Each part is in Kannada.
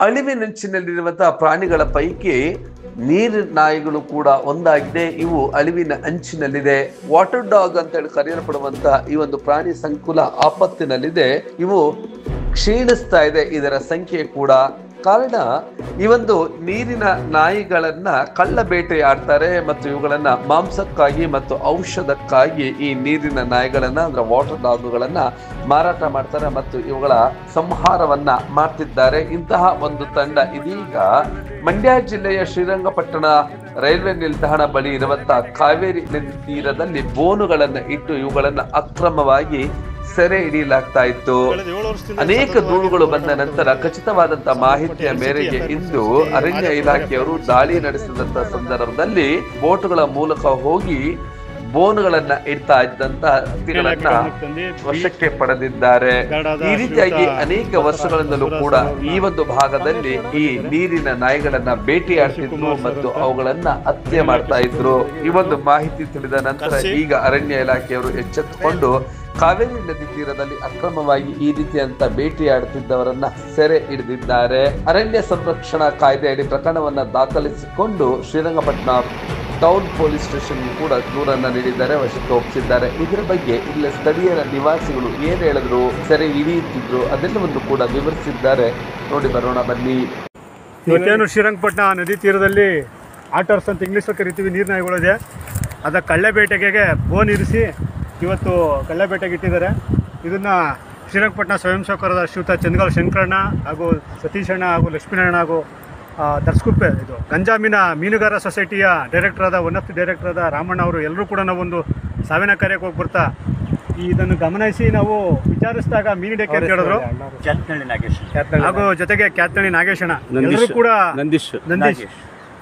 ಅಳಿವಿನಂಚಿನಲ್ಲಿರುವಂತಹ ಪ್ರಾಣಿಗಳ ಪೈಕಿ ನೀರಿನ ನಾಯಿಗಳು ಕೂಡ ಒಂದಾಗಿದೆ. ಇವು ಅಳಿವಿನ ಅಂಚಿನಲ್ಲಿದೆ. ವಾಟರ್ ಡಾಗ್ ಅಂತ ಹೇಳಿ ಕರೆಯಲ್ಪಡುವಂತಹ ಈ ಒಂದು ಪ್ರಾಣಿ ಸಂಕುಲ ಆಪತ್ತಿನಲ್ಲಿದೆ. ಇವು ಕ್ಷೀಣಿಸ್ತಾ ಇದೆ ಇದರ ಸಂಖ್ಯೆ ಕೂಡ. ಕಾರಣ ಈ ಒಂದು ನೀರಿನ ನಾಯಿಗಳನ್ನ ಕಳ್ಳ ಬೇಟೆಯಾಡ್ತಾರೆ ಮತ್ತು ಇವುಗಳನ್ನ ಮಾಂಸಕ್ಕಾಗಿ ಮತ್ತು ಔಷಧಕ್ಕಾಗಿ ಈ ನೀರಿನ ನಾಯಿಗಳನ್ನ ಅಂದ್ರೆ ವಾಟರ್ ಡಾಗ್ಗಳನ್ನ ಮಾರಾಟ ಮಾಡ್ತಾರೆ ಮತ್ತು ಇವುಗಳ ಸಂಹಾರವನ್ನ ಮಾಡ್ತಿದ್ದಾರೆ. ಇಂತಹ ಒಂದು ತಂಡ ಇದೀಗ ಮಂಡ್ಯ ಜಿಲ್ಲೆಯ ಶ್ರೀರಂಗಪಟ್ಟಣ ರೈಲ್ವೆ ನಿಲ್ದಾಣ ಬಳಿ ಇರುವಂತಹ ಕಾವೇರಿ ನದಿ ತೀರದಲ್ಲಿ ಬೋನುಗಳನ್ನ ಇಟ್ಟು ಇವುಗಳನ್ನ ಅಕ್ರಮವಾಗಿ ಸೆರೆ ಹಿಡಿಯಲಾಗ್ತಾ ಇತ್ತು. ಅನೇಕ ದೂರುಗಳು ಬಂದ ನಂತರ ಖಚಿತವಾದಂತಹ ಮಾಹಿತಿಯ ಮೇರೆಗೆ ಇಂದು ಅರಣ್ಯ ಇಲಾಖೆಯವರು ದಾಳಿ ನಡೆಸಿದಂತಹ ಸಂದರ್ಭದಲ್ಲಿ ಬೋಟ್ಗಳ ಮೂಲಕ ಹೋಗಿ ಬೋನುಗಳನ್ನ ಇಡ್ತಾ ಇದ್ದಂತಹ ಹತ್ತಿಗಳನ್ನ ವಶಕ್ಕೆ ಪಡೆದಿದ್ದಾರೆ. ಈ ರೀತಿಯಾಗಿ ಅನೇಕ ವರ್ಷಗಳಿಂದಲೂ ಕೂಡ ಈ ಒಂದು ಭಾಗದಲ್ಲಿ ಈ ನೀರಿನ ನಾಯಿಗಳನ್ನ ಬೇಟೆಯಾಡ್ತಿದ್ರು ಮತ್ತು ಅವುಗಳನ್ನ ಹತ್ಯೆ ಮಾಡ್ತಾ ಇದ್ರು. ಈ ಒಂದು ಮಾಹಿತಿ ತಿಳಿದ ನಂತರ ಈಗ ಅರಣ್ಯ ಇಲಾಖೆಯವರು ಎಚ್ಚೆತ್ತುಕೊಂಡು ಕಾವೇರಿ ನದಿ ತೀರದಲ್ಲಿ ಅಕ್ರಮವಾಗಿ ಈ ರೀತಿಯಂತ ಬೇಟೆಯಾಡುತ್ತಿದ್ದವರನ್ನ ಸೆರೆ ಹಿಡಿದಿದ್ದಾರೆ. ಅರಣ್ಯ ಸಂರಕ್ಷಣಾ ಕಾಯ್ದೆ ಅಡಿ ಪ್ರಕರಣವನ್ನ ದಾಖಲಿಸಿಕೊಂಡು ಶ್ರೀರಂಗಪಟ್ಟಣ ಟೌನ್ ಪೊಲೀಸ್ ಸ್ಟೇಷನ್ ಕೂಡ ದೂರನ್ನ ನೀಡಿದ್ದಾರೆ, ವಶಕ್ಕೆ ಒಪ್ಪಿಸಿದ್ದಾರೆ. ಇದರ ಬಗ್ಗೆ ಇಲ್ಲ ಸ್ಥಳೀಯರ ನಿವಾಸಿಗಳು ಏನ್ ಹೇಳಿದ್ರು, ಸೆರೆ ಹಿಡಿಯುತ್ತಿದ್ರು ಅದೆಲ್ಲವನ್ನು ಕೂಡ ವಿವರಿಸಿದ್ದಾರೆ. ನೋಡಿ ಬರೋಣ ಬನ್ನಿ. ಇವತ್ತೇನು ಶ್ರೀರಂಗಪಟ್ಟಣ ನದಿ ತೀರದಲ್ಲಿ ಆಟರ್ಸ್ ಅಂತ ಇಂಗ್ಲೀಷ್ ಕರಿತೀವಿ ನೀರು ನಾಯಿಗಳಿದೆ. ಅದ ಕಳ್ಳೆ ಬೇಟೆಗೆ ಬೋನ್ ಇರಿಸಿ ಇವತ್ತು ಕಳ್ಳೆ ಬೇಟೆಗೆ ಇಟ್ಟಿದ್ದಾರೆ. ಇದನ್ನು ಶ್ರೀರಂಗಪಟ್ಟಣ ಸ್ವಯಂ ಸೇವಕರಾದ ಶ್ರೀಯುತ ಚಂದಗಾಲ್ ಶಂಕರಣ್ಣ ಹಾಗೂ ಸತೀಶಣ್ಣ ಹಾಗೂ ಲಕ್ಷ್ಮೀನಾರಾಯಣ ಹಾಗೂ ದರ್ಸ್ಕುಪ್ಪೆ ಇದು ಗಂಜಾಮಿನ ಮೀನುಗಾರ ಸೊಸೈಟಿಯ ಡೈರೆಕ್ಟರ್ ಆದ ಡೈರೆಕ್ಟರ್ ಆದ ರಾಮಣ್ಣ ಅವರು ಎಲ್ಲರೂ ಕೂಡ ನಾವೊಂದು ಸಾವಿನ ಕಾರ್ಯಕ್ಕೆ ಹೋಗಿ ಬರ್ತಾ ಇದನ್ನು ಗಮನಿಸಿ ನಾವು ವಿಚಾರಿಸಿದಾಗ ಮೀನಿಡಕ್ಕೆ ಅಂತ ಹೇಳಿದ್ರು. ಹಾಗೂ ಜೊತೆಗೆ ಕ್ಯಾತ್ನಳ್ಳಿ ನಾಗೇಶಣ್ಣ ಎಲ್ಲರೂ ಕೂಡ ನಂದೀಶ್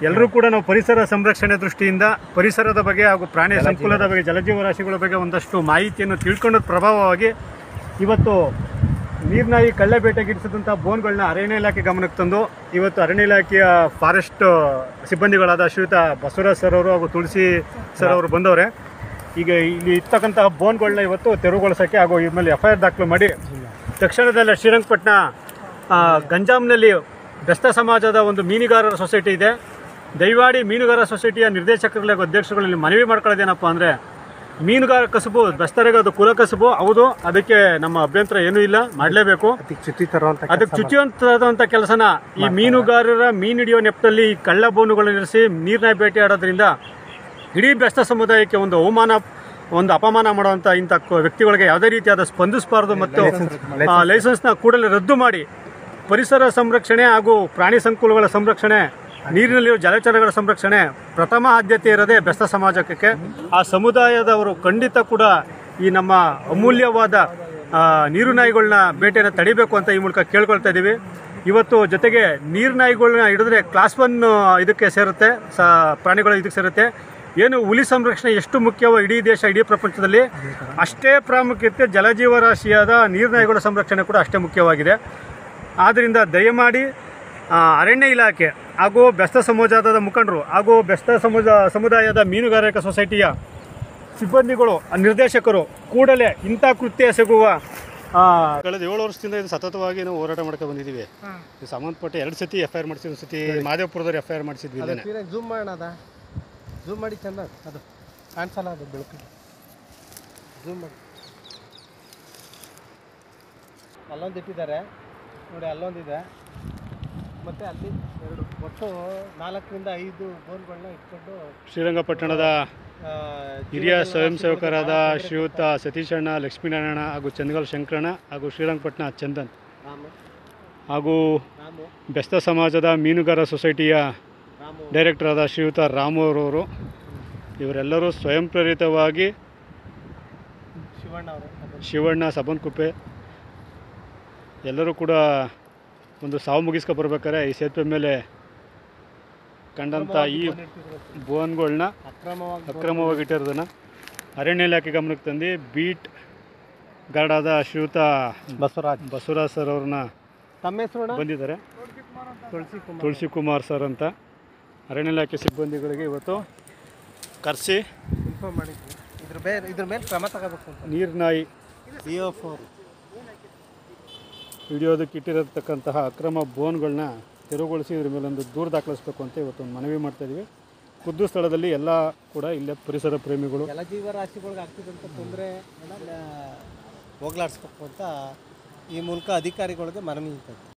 ಎಲ್ಲರೂ ಕೂಡ ನಾವು ಪರಿಸರ ಸಂರಕ್ಷಣೆ ದೃಷ್ಟಿಯಿಂದ ಪರಿಸರದ ಬಗ್ಗೆ ಹಾಗೂ ಪ್ರಾಣಿ ಸಂಕುಲದ ಬಗ್ಗೆ ಜಲಜೀವರಾಶಿಗಳ ಬಗ್ಗೆ ಒಂದಷ್ಟು ಮಾಹಿತಿಯನ್ನು ತಿಳ್ಕೊಂಡ ಪ್ರಭಾವವಾಗಿ ಇವತ್ತು ನೀರ್ನಾಯಿ ಕಳ್ಳೆ ಬೇಟೆಗಿಡಿಸಿದಂಥ ಬೋನ್ಗಳನ್ನ ಅರಣ್ಯ ಇಲಾಖೆ ಗಮನಕ್ಕೆ ತಂದು ಇವತ್ತು ಅರಣ್ಯ ಇಲಾಖೆಯ ಫಾರೆಸ್ಟ್ ಸಿಬ್ಬಂದಿಗಳಾದ ಶ್ರೀಯುತ ಬಸವರಾಜ್ ಸರ್ ಅವರು ಹಾಗೂ ತುಳಸಿ ಸರ್ ಅವರು ಬಂದವರೆ. ಈಗ ಇಲ್ಲಿ ಇರ್ತಕ್ಕಂತಹ ಬೋನ್ಗಳನ್ನ ಇವತ್ತು ತೆರವುಗೊಳಿಸೋಕ್ಕೆ ಹಾಗೂ ಇದ್ರ ಮೇಲೆ FIR ದಾಖಲು ಮಾಡಿ ತಕ್ಷಣದಲ್ಲೇ ಶ್ರೀರಂಗಪಟ್ಟಣ ಗಂಜಾಂನಲ್ಲಿ ಬೆಸ್ತ ಸಮಾಜದ ಒಂದು ಮೀನುಗಾರರ ಸೊಸೈಟಿ ಇದೆ. ದಯಮಾಡಿ ಮೀನುಗಾರ ಸೊಸೈಟಿಯ ನಿರ್ದೇಶಕರಲ್ಲಿ ಹಾಗೂ ಅಧ್ಯಕ್ಷಗಳಲ್ಲಿ ಮನವಿ ಮಾಡ್ಕೊಳ್ಳೋದೇನಪ್ಪ ಅಂದರೆ ಮೀನುಗಾರ ಕಸುಬು ಬೆಸ್ತರಿಗೆ ಅದು ಕುಲ ಕಸುಬು ಹೌದು, ಅದಕ್ಕೆ ನಮ್ಮ ಅಭ್ಯಂತರ ಏನೂ ಇಲ್ಲ, ಮಾಡಲೇಬೇಕು. ಅದಕ್ಕೆ ಚುಚ್ಚುವಂಥದಂಥ ಕೆಲಸನ ಈ ಮೀನುಗಾರರ ಮೀನು ಹಿಡಿಯೋ ನೆಪದಲ್ಲಿ ಈ ಕಳ್ಳ ಬೋನುಗಳನ್ನು ಇರಿಸಿ ನೀರಿನ ಬೇಟೆಯಾಡೋದ್ರಿಂದ ಇಡೀ ಬೆಸ್ತ ಸಮುದಾಯಕ್ಕೆ ಒಂದು ಅಪಮಾನ ಮಾಡುವಂಥ ಇಂಥ ವ್ಯಕ್ತಿಗಳಿಗೆ ಯಾವುದೇ ರೀತಿಯಾದ ಸ್ಪಂದಿಸಬಾರ್ದು ಮತ್ತು ಲೈಸೆನ್ಸ್ನ ಕೂಡಲೇ ರದ್ದು ಮಾಡಿ ಪರಿಸರ ಸಂರಕ್ಷಣೆ ಹಾಗೂ ಪ್ರಾಣಿ ಸಂಕುಲಗಳ ಸಂರಕ್ಷಣೆ, ನೀರಿನಲ್ಲಿರುವ ಜಲಚರಗಳ ಸಂರಕ್ಷಣೆ ಪ್ರಥಮ ಆದ್ಯತೆ ಇರೋದೇ ಬೆಸ್ತ ಸಮಾಜಕ್ಕೆ. ಆ ಸಮುದಾಯದವರು ಖಂಡಿತ ಕೂಡ ಈ ನಮ್ಮ ಅಮೂಲ್ಯವಾದ ನೀರು ನಾಯಿಗಳನ್ನ ಬೇಟೆಯನ್ನು ತಡಿಬೇಕು ಅಂತ ಈ ಮೂಲಕ ಕೇಳ್ಕೊಳ್ತಾ ಇದ್ದೀವಿ. ಇವತ್ತು ಜೊತೆಗೆ ನೀರು ನಾಯಿಗಳನ್ನ ಹಿಡಿದ್ರೆ ಕ್ಲಾಸ್ 1 ಇದಕ್ಕೆ ಸೇರುತ್ತೆ, ಪ್ರಾಣಿಗಳು ಇದಕ್ಕೆ ಸೇರುತ್ತೆ. ಏನು ಹುಲಿ ಸಂರಕ್ಷಣೆ ಎಷ್ಟು ಮುಖ್ಯವೋ ಇಡೀ ದೇಶ ಇಡೀ ಪ್ರಪಂಚದಲ್ಲಿ ಅಷ್ಟೇ ಪ್ರಾಮುಖ್ಯತೆ ಜಲಜೀವರಾಶಿಯಾದ ನೀರು ನಾಯಿಗಳ ಸಂರಕ್ಷಣೆ ಕೂಡ ಅಷ್ಟೇ ಮುಖ್ಯವಾಗಿದೆ. ಆದ್ದರಿಂದ ದಯಮಾಡಿ ಅರಣ್ಯ ಇಲಾಖೆ ಹಾಗೂ ಬೆಸ್ತ ಸಮಾಜದ ಮುಖಂಡರು ಹಾಗೂ ಬೆಸ್ತ ಸಮುದಾಯದ ಮೀನುಗಾರಿಕಾ ಸೊಸೈಟಿಯ ಸಿಬ್ಬಂದಿಗಳು ನಿರ್ದೇಶಕರು ಕೂಡಲೇ ಇಂಥ ಕೃತ್ಯ ಎಸಗುವ ಕಳೆದ 7 ವರ್ಷದಿಂದ ಇದು ಸತತವಾಗಿ ನಾವು ಹೋರಾಟ ಮಾಡ್ಕೊಂಡು ಬಂದಿದ್ದೀವಿ. ಇದು ಸಂಬಂಧಪಟ್ಟ 2 ಸತಿ FIR ಮಾಡಿಸಿದ್ವಿ. ಒಂದು ಸತಿ ಮಾದೇವಪುರದವ್ರು FIR ಮಾಡಿಸಿದ್ವಿ. ಝೂಮ್ ಮಾಡೋಣ, ಝೂಮ್ ಮಾಡಿ ಚಂದ ಅದು ಕಾಣಿಸಲ್ಲ, ಅದು ಬೆಳಕು ಝೂಮ್ ಮಾಡಿ. ಅಲ್ಲೊಂದು ಇಟ್ಟಿದ್ದಾರೆ ನೋಡಿ, ಅಲ್ಲೊಂದಿದೆ ಮತ್ತು ಅಲ್ಲಿ 2 ಒಟ್ಟು 4 ರಿಂದ 5 ಬೋನ್ಗಳನ್ನ ಇಟ್ಕೊಂಡು ಶ್ರೀರಂಗಪಟ್ಟಣದ ಹಿರಿಯ ಸ್ವಯಂ ಸೇವಕರಾದ ಶ್ರೀಯುತ ಸತೀಶಣ್ಣ, ಲಕ್ಷ್ಮೀನಾರಾಯಣ ಹಾಗೂ ಚಂದಗಾಲ್ ಶಂಕರಣ್ಣ ಹಾಗೂ ಶ್ರೀರಂಗಪಟ್ಟಣ ಚಂದನ್ ಹಾಗೂ ಬೆಸ್ತ ಸಮಾಜದ ಮೀನುಗಾರ ಸೊಸೈಟಿಯ ಡೈರೆಕ್ಟರ್ ಆದ ಶ್ರೀಯುತ ರಾಮರವರು ಇವರೆಲ್ಲರೂ ಸ್ವಯಂ ಪ್ರೇರಿತವಾಗಿ ಶಿವಣ್ಣ ಸಬನ್ಕುಪ್ಪೆ ಎಲ್ಲರೂ ಕೂಡ ಒಂದು ಸಾವು ಮುಗಿಸ್ಕೊ ಬರ್ಬೇಕಾದ್ರೆ ಈ ಸೇತುವೆ ಮೇಲೆ ಕಂಡಂಥ ಈ ಬೋನ್ಗಳನ್ನ ಅಕ್ರಮವಾಗಿ ಇಟ್ಟಿರೋದನ್ನು ಅರಣ್ಯ ಇಲಾಖೆ ಗಮನಕ್ಕೆ ತಂದು ಬೀಟ್ ಗಾರ್ಡ್ ಆದ ಶ್ರೀಯುತ ಬಸವರಾಜ್ ಸರ್ ಅವ್ರನ್ನ ಬಂದಿದ್ದಾರೆ. ತುಳಸಿ ಕುಮಾರ್ ಸರ್ ಅಂತ ಅರಣ್ಯ ಇಲಾಖೆ ಸಿಬ್ಬಂದಿಗಳಿಗೆ ಇವತ್ತು ಕರೆಸಿ ಇನ್ಫಾರ್ಮ್ ಮಾಡಿದ್ವಿ. ಇದ್ರ ಬೇರೆ ಇದ್ರ ಮೇಲೆ ಕ್ರಮ ತಗೋಬೇಕು ಅಂತ. ನೀರ್ನಾಯಿ BO4 ಹಿಡಿಯೋದಕ್ಕೆ ಇಟ್ಟಿರತಕ್ಕಂತಹ ಅಕ್ರಮ ಬೋನ್ಗಳನ್ನ ತೆರವುಗೊಳಿಸಿ ಇದ್ರ ಮೇಲೊಂದು ದೂರು ದಾಖಲಿಸಬೇಕು ಅಂತ ಇವತ್ತೊಂದು ಮನವಿ ಮಾಡ್ತಾಯಿದ್ವಿ. ಖುದ್ದು ಸ್ಥಳದಲ್ಲಿ ಎಲ್ಲ ಕೂಡ ಇಲ್ಲೇ ಪರಿಸರ ಪ್ರೇಮಿಗಳು ಎಲ್ಲ ಜೀವರಾಶಿಗಳಿಗೆ ಆಗ್ತಿದ್ದಂಥ ತೊಂದರೆ ಹೋಗ್ಲಾಡಿಸ್ಬೇಕು ಅಂತ ಈ ಮೂಲಕ ಅಧಿಕಾರಿಗಳಿಗೆ ಮನವಿ ಇರ್ತದೆ.